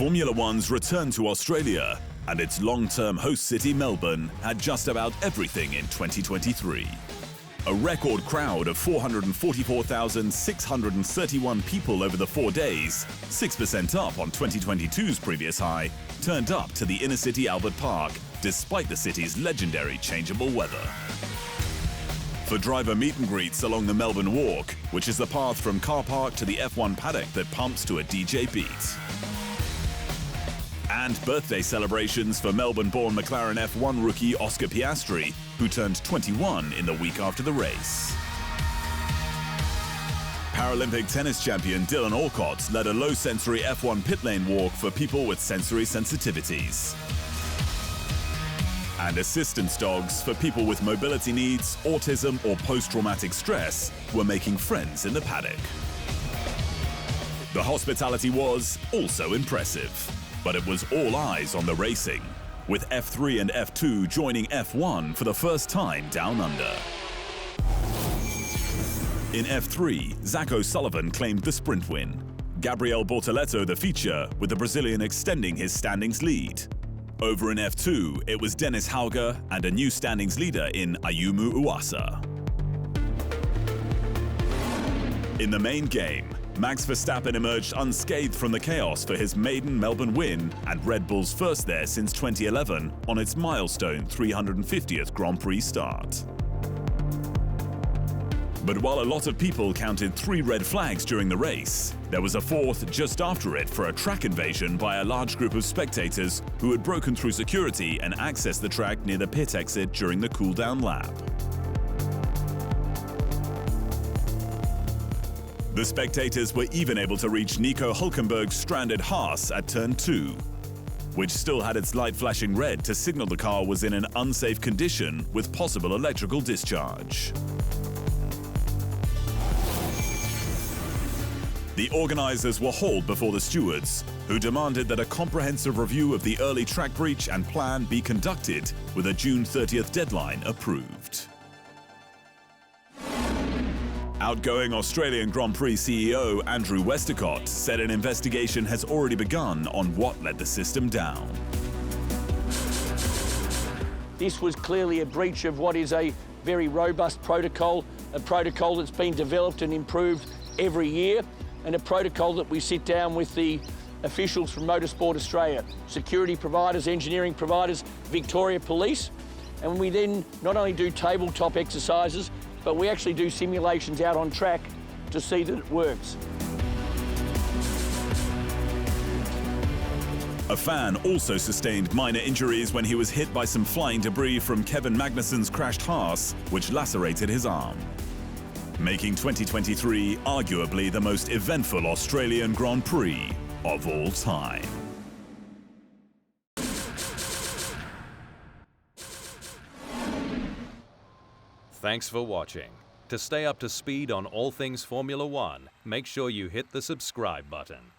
Formula One's return to Australia and its long-term host city Melbourne had just about everything in 2023. A record crowd of 444,631 people over the 4 days, 6% up on 2022's previous high, turned up to the inner-city Albert Park, despite the city's legendary changeable weather. For driver meet and greets along the Melbourne Walk, which is the path from car park to the F1 paddock that pumps to a DJ beat. And birthday celebrations for Melbourne-born McLaren F1 rookie Oscar Piastri, who turned 21 in the week after the race. Paralympic tennis champion Dylan Alcott led a low-sensory F1 pit lane walk for people with sensory sensitivities. And assistance dogs for people with mobility needs, autism or post-traumatic stress were making friends in the paddock. The hospitality was also impressive, but it was all eyes on the racing, with F3 and F2 joining F1 for the first time down under. In F3, Zach O'Sullivan claimed the sprint win. Gabriel Bortoleto the feature, with the Brazilian extending his standings lead. Over in F2, it was Dennis Hauger and a new standings leader in Ayumu Uwasa. In the main game, Max Verstappen emerged unscathed from the chaos for his maiden Melbourne win and Red Bull's first there since 2011 on its milestone 350th Grand Prix start. But while a lot of people counted 3 red flags during the race, there was a 4th just after it for a track invasion by a large group of spectators who had broken through security and accessed the track near the pit exit during the cool-down lap. The spectators were even able to reach Nico Hülkenberg's stranded Haas at turn 2, which still had its light flashing red to signal the car was in an unsafe condition with possible electrical discharge. The organisers were hauled before the stewards, who demanded that a comprehensive review of the early track breach and plan be conducted, with a June 30th deadline approved. Outgoing Australian Grand Prix CEO Andrew Westacott said an investigation has already begun on what let the system down. This was clearly a breach of what is a very robust protocol, a protocol that's been developed and improved every year, and a protocol that we sit down with the officials from Motorsport Australia, security providers, engineering providers, Victoria Police, and we then not only do tabletop exercises, but we actually do simulations out on track to see that it works. A fan also sustained minor injuries when he was hit by some flying debris from Kevin Magnussen's crashed Haas, which lacerated his arm, making 2023 arguably the most eventful Australian Grand Prix of all time. Thanks for watching. To stay up to speed on all things Formula One, make sure you hit the subscribe button.